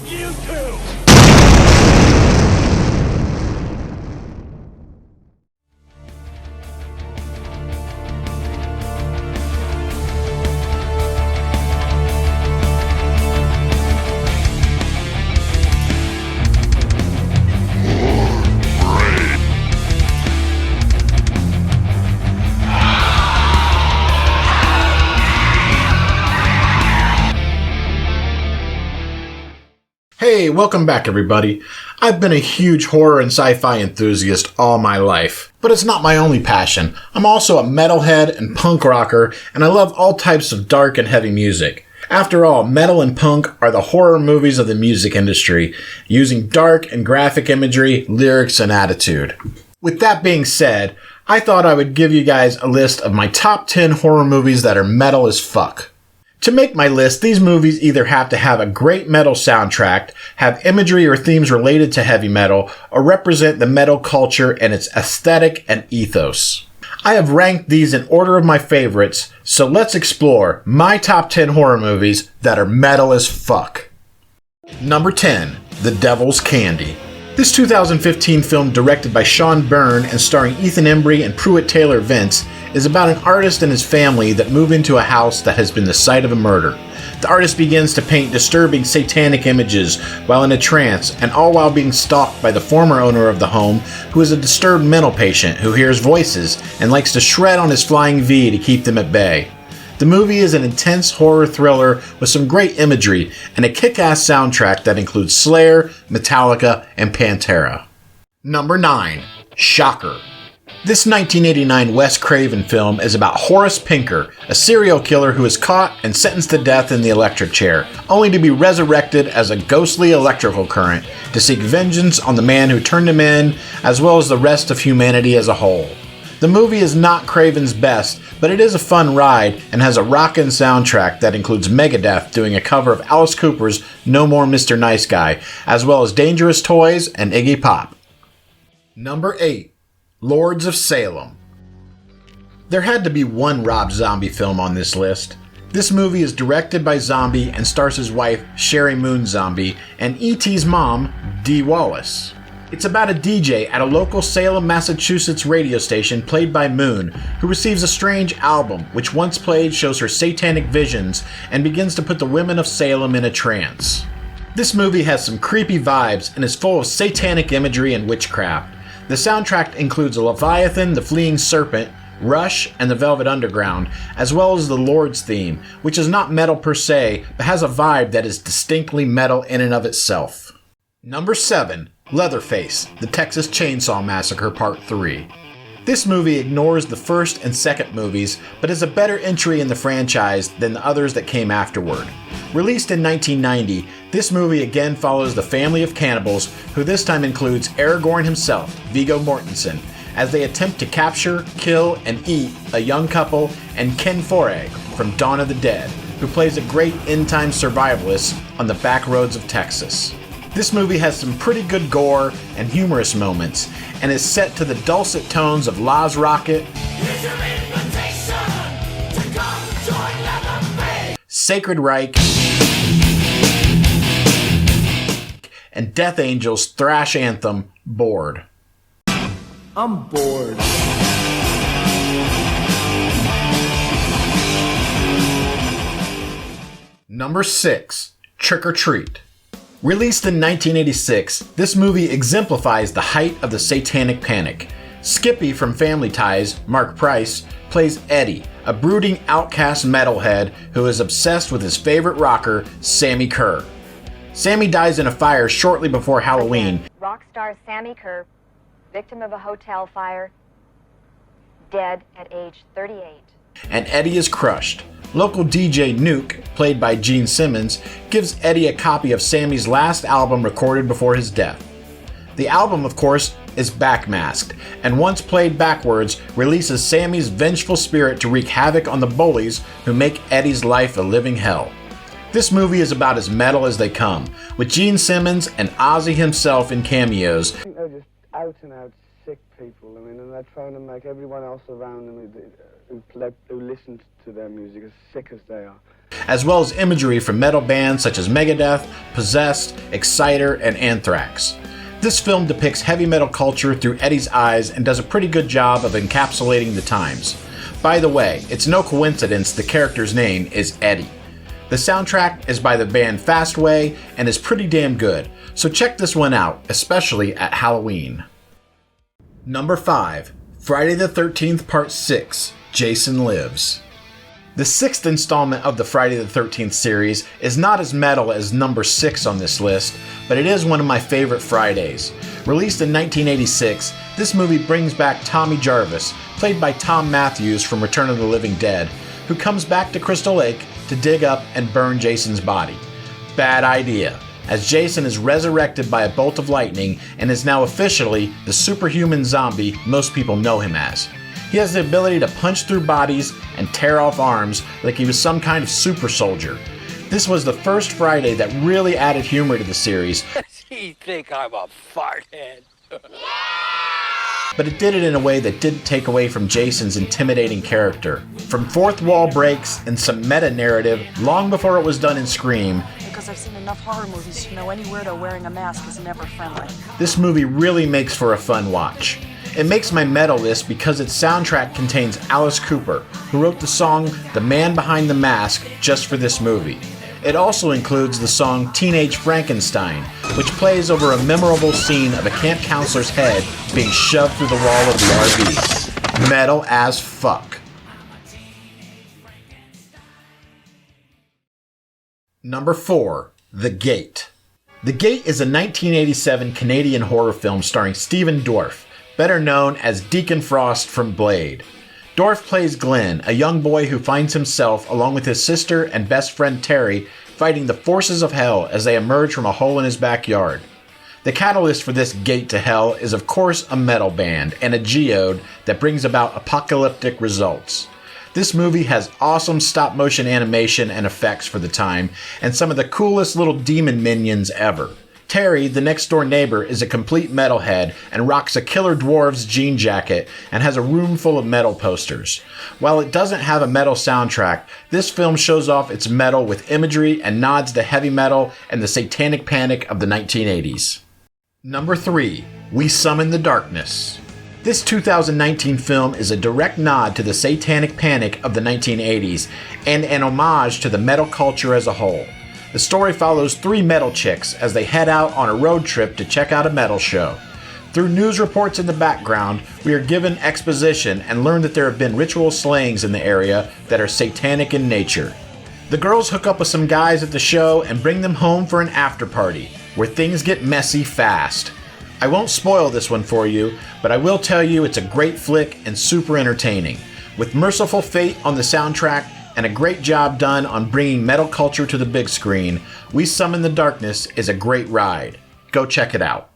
you too! Hey, welcome back everybody. I've been a huge horror and sci-fi enthusiast all my life, but it's not my only passion. I'm also a metalhead and punk rocker, and I love all types of dark and heavy music. After all, metal and punk are the horror movies of the music industry, using dark and graphic imagery, lyrics, and attitude. With that being said, I thought I would give you guys a list of my top 10 horror movies that are metal as fuck. To make my list, these movies either have to have a great metal soundtrack, have imagery or themes related to heavy metal, or represent the metal culture and its aesthetic and ethos. I have ranked these in order of my favorites, so let's explore my top 10 horror movies that are metal as fuck. Number 10, The Devil's Candy. This 2015 film, directed by Sean Byrne and starring Ethan Embry and Pruitt Taylor Vince, is about an artist and his family that move into a house that has been the site of a murder. The artist begins to paint disturbing satanic images while in a trance, and all while being stalked by the former owner of the home, who is a disturbed mental patient who hears voices and likes to shred on his flying V to keep them at bay. The movie is an intense horror thriller with some great imagery and a kick-ass soundtrack that includes Slayer, Metallica, and Pantera. Number 9. Shocker. This 1989 Wes Craven film is about Horace Pinker, a serial killer who is caught and sentenced to death in the electric chair, only to be resurrected as a ghostly electrical current to seek vengeance on the man who turned him in, as well as the rest of humanity as a whole. The movie is not Craven's best, but it is a fun ride and has a rockin' soundtrack that includes Megadeth doing a cover of Alice Cooper's No More Mr. Nice Guy, as well as Dangerous Toys and Iggy Pop. Number 8. Lords of Salem. There had to be one Rob Zombie film on this list. This movie is directed by Zombie and stars his wife, Sherry Moon Zombie, and E.T.'s mom, Dee Wallace. It's about a DJ at a local Salem, Massachusetts radio station played by Moon, who receives a strange album which once played shows her satanic visions and begins to put the women of Salem in a trance. This movie has some creepy vibes and is full of satanic imagery and witchcraft. The soundtrack includes Leviathan, the Fleeing Serpent, Rush, and the Velvet Underground, as well as the Lord's theme, which is not metal per se, but has a vibe that is distinctly metal in and of itself. Number 7. Leatherface, The Texas Chainsaw Massacre Part 3. This movie ignores the first and second movies, but is a better entry in the franchise than the others that came afterward. Released in 1990, this movie again follows the family of cannibals, who this time includes Aragorn himself, Viggo Mortensen, as they attempt to capture, kill, and eat a young couple, and Ken Foree from Dawn of the Dead, who plays a great end-time survivalist on the back roads of Texas. This movie has some pretty good gore and humorous moments, and is set to the dulcet tones of Laz Rocket, Sacred Reich, and Death Angel's thrash anthem, Bored. I'm bored. Number 6. Trick or Treat. Released in 1986, this movie exemplifies the height of the satanic panic. Skippy from Family Ties, Mark Price, plays Eddie, a brooding outcast metalhead who is obsessed with his favorite rocker, Sammy Kerr. Sammy dies in a fire shortly before Halloween. Rock star Sammy Kerr, victim of a hotel fire, dead at age 38. And Eddie is crushed. Local DJ Nuke, played by Gene Simmons, gives Eddie a copy of Sammy's last album recorded before his death. The album, of course, is backmasked, and once played backwards, releases Sammy's vengeful spirit to wreak havoc on the bullies who make Eddie's life a living hell. This movie is about as metal as they come, with Gene Simmons and Ozzy himself in cameos. I think they're just out and out sick people. I mean, and they're trying to make everyone else around them who listens to their music as sick as they are. As well as imagery from metal bands such as Megadeth, Possessed, Exciter, and Anthrax. This film depicts heavy metal culture through Eddie's eyes and does a pretty good job of encapsulating the times. By the way, it's no coincidence the character's name is Eddie. The soundtrack is by the band Fastway and is pretty damn good, so check this one out, especially at Halloween. Number 5. Friday the 13th Part 6, Jason Lives. The 6th installment of the Friday the 13th series is not as metal as number 6 on this list, but it is one of my favorite Fridays. Released in 1986, this movie brings back Tommy Jarvis, played by Tom Matthews from Return of the Living Dead, who comes back to Crystal Lake to dig up and burn Jason's body. Bad idea, as Jason is resurrected by a bolt of lightning and is now officially the superhuman zombie most people know him as. He has the ability to punch through bodies and tear off arms like he was some kind of super soldier. This was the first Friday that really added humor to the series. You think I'm a farthead? But it did it in a way that didn't take away from Jason's intimidating character. From fourth wall breaks and some meta-narrative long before it was done in Scream, because I've seen enough horror movies to know any weirdo wearing a mask is never friendly. this movie really makes for a fun watch. It makes my metal list because its soundtrack contains Alice Cooper, who wrote the song The Man Behind the Mask just for this movie. It also includes the song Teenage Frankenstein, which plays over a memorable scene of a camp counselor's head being shoved through the wall of the RV. Metal as fuck. Number 4. The Gate. The Gate is a 1987 Canadian horror film starring Stephen Dorff, better known as Deacon Frost from Blade. Dorff plays Glenn, a young boy who finds himself, along with his sister and best friend Terry, fighting the forces of hell as they emerge from a hole in his backyard. The catalyst for this gate to hell is of course a metal band and a geode that brings about apocalyptic results. This movie has awesome stop motion animation and effects for the time, and some of the coolest little demon minions ever. Terry, the next door neighbor, is a complete metalhead and rocks a Killer Dwarfs jean jacket and has a room full of metal posters. While it doesn't have a metal soundtrack, this film shows off its metal with imagery and nods to heavy metal and the satanic panic of the 1980s. Number 3. We Summon the Darkness. This 2019 film is a direct nod to the satanic panic of the 1980s and an homage to the metal culture as a whole. The story follows 3 metal chicks as they head out on a road trip to check out a metal show. Through news reports in the background, we are given exposition and learn that there have been ritual slayings in the area that are satanic in nature. The girls hook up with some guys at the show and bring them home for an after party, where things get messy fast. I won't spoil this one for you, but I will tell you it's a great flick and super entertaining. With Merciful Fate on the soundtrack and a great job done on bringing metal culture to the big screen, We Summon the Darkness is a great ride. Go check it out.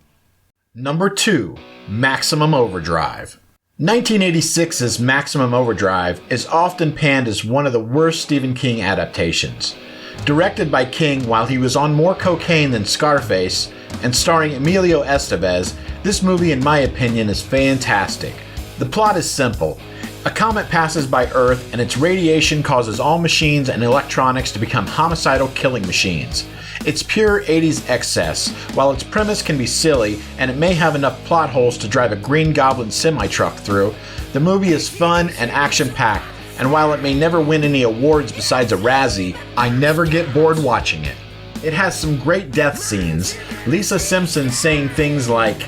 Number 2. Maximum Overdrive. 1986's Maximum Overdrive is often panned as one of the worst Stephen King adaptations. Directed by King while he was on more cocaine than Scarface, and starring Emilio Estevez, this movie in my opinion is fantastic. The plot is simple. A comet passes by Earth and its radiation causes all machines and electronics to become homicidal killing machines. It's pure 80s excess, while its premise can be silly and it may have enough plot holes to drive a Green Goblin semi-truck through. The movie is fun and action-packed, and while it may never win any awards besides a Razzie, I never get bored watching it. It has some great death scenes, Lisa Simpson saying things like,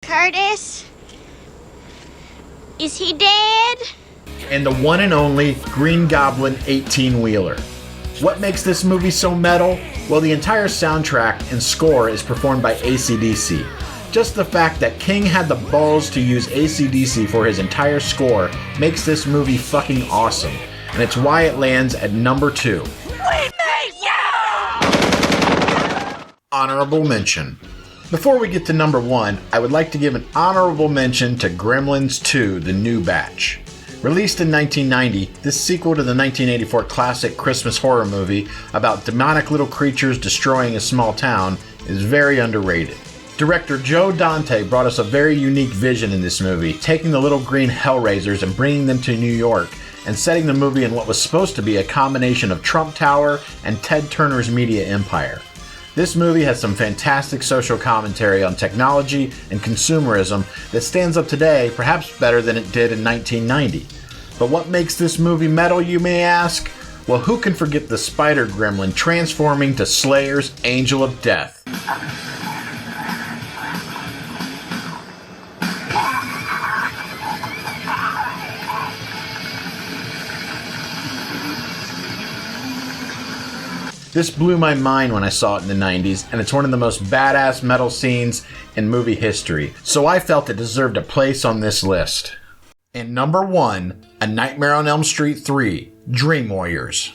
Curtis? Is he dead? and the one and only Green Goblin 18-wheeler. What makes this movie so metal? Well, the entire soundtrack and score is performed by AC/DC. Just the fact that King had the balls to use AC/DC for his entire score makes this movie fucking awesome, and it's why it lands at number 2. Honorable mention. Before we get to number 1, I would like to give an honorable mention to Gremlins 2: The New Batch. Released in 1990, this sequel to the 1984 classic Christmas horror movie about demonic little creatures destroying a small town is very underrated. Director Joe Dante brought us a very unique vision in this movie, taking the little green Hellraisers and bringing them to New York and setting the movie in what was supposed to be a combination of Trump Tower and Ted Turner's media empire. This movie has some fantastic social commentary on technology and consumerism that stands up today perhaps better than it did in 1990. But what makes this movie metal, you may ask? Well, who can forget the spider gremlin transforming to Slayer's Angel of Death? This blew my mind when I saw it in the 90s, and it's one of the most badass metal scenes in movie history, so I felt it deserved a place on this list. And number 1, A Nightmare on Elm Street 3, Dream Warriors.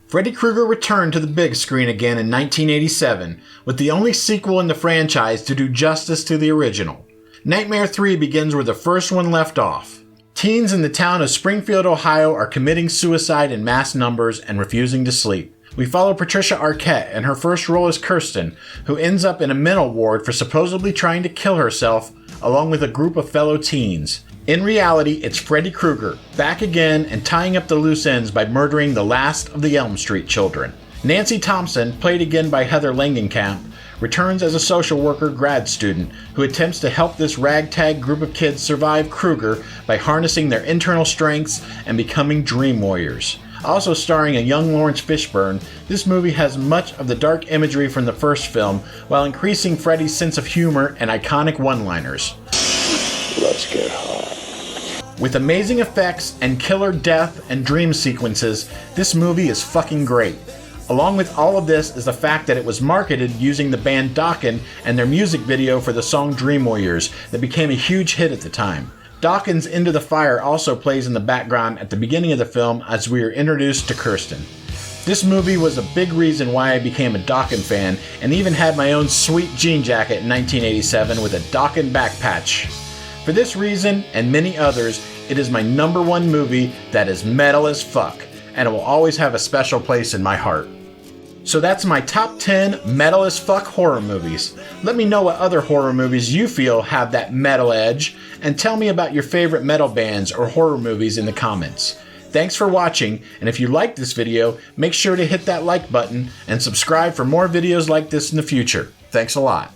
Freddy Krueger returned to the big screen again in 1987, with the only sequel in the franchise to do justice to the original. Nightmare 3 begins where the first one left off. Teens in the town of Springfield, Ohio are committing suicide in mass numbers and refusing to sleep. We follow Patricia Arquette in her first role as Kirsten, who ends up in a mental ward for supposedly trying to kill herself, along with a group of fellow teens. In reality, it's Freddy Krueger, back again and tying up the loose ends by murdering the last of the Elm Street children. Nancy Thompson, played again by Heather Langenkamp, returns as a social worker grad student who attempts to help this ragtag group of kids survive Krueger by harnessing their internal strengths and becoming dream warriors. Also starring a young Lawrence Fishburne, this movie has much of the dark imagery from the first film while increasing Freddy's sense of humor and iconic one-liners. Let's get hot. With amazing effects and killer death and dream sequences, this movie is fucking great. Along with all of this is the fact that it was marketed using the band Dokken and their music video for the song Dream Warriors that became a huge hit at the time. Dokken's Into the Fire also plays in the background at the beginning of the film as we are introduced to Kirsten. This movie was a big reason why I became a Dokken fan and even had my own sweet jean jacket in 1987 with a Dokken back patch. For this reason and many others, it is my number 1 movie that is metal as fuck, and it will always have a special place in my heart. So that's my top 10 metal as fuck horror movies. Let me know what other horror movies you feel have that metal edge, and tell me about your favorite metal bands or horror movies in the comments. Thanks for watching, and if you liked this video, make sure to hit that like button and subscribe for more videos like this in the future. Thanks a lot.